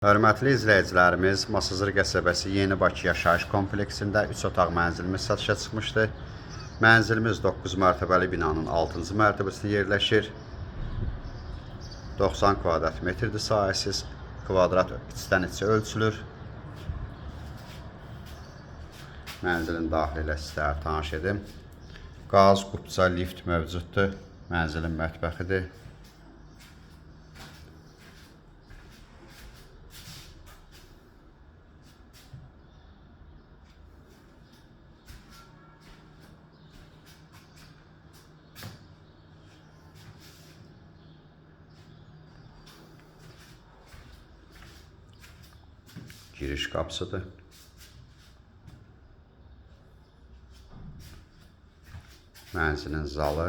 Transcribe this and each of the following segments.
Hörmətli izləyicilərimiz, Masazır qəsəbəsi Yeni Bakı yaşayış kompleksində 3 otaq mənzilimiz satışa çıxmışdı. Mənzilimiz 9 mərtəbəli binanın 6-cı mərtəbəsində yerləşir. 90 kvadrat metrdir sahəsiz, kvadrat içdən içə ölçülür. Mənzilin daxili ilə sizlərə tanış edim. Qaz, qubça, lift mövcuddur. Mənzilin mətbəxidir. Giriş qapısıdır. Mənzilin zalı.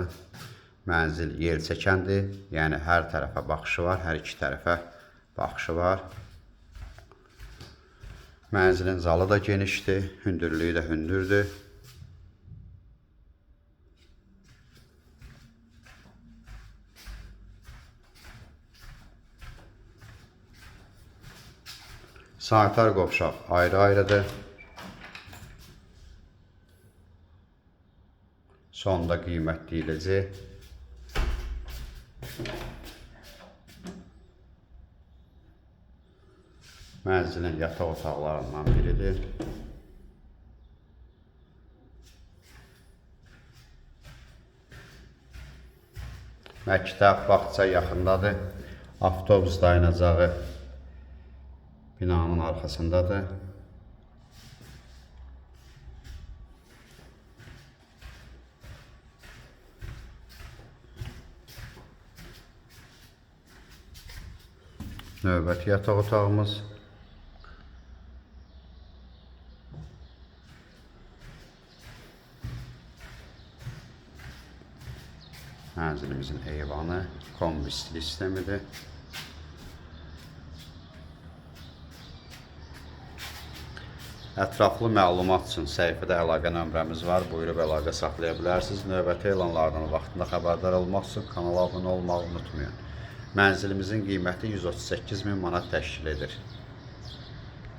Mənzil yer çəkəndir. Yəni hər tərəfə baxışı var, hər iki tərəfə baxışı var. Mənzilin zalı da genişdir, hündürlüyü də hündürdür. Sanitar qovşaq ayrı-ayrıdır. Sonda qiymətləyici. Mənzilin yataq otaqlarından biridir. Məktəb, bağça yaxındadır. Avtobus dayanacağı binanın arxasındadır. Növbəti yataq otağımız. Mənzilimizin eyvanı kombi stil sistemidir. Ətraflı məlumat üçün səhifədə əlaqə nömrəmiz var. Buyurub əlaqə saxlaya bilərsiniz. Növbəti elanlardan vaxtında xəbərdar olmaq üçün kanala abunə olmağı unutmayın. Mənzilimizin qiyməti 138 min manat təşkil edir.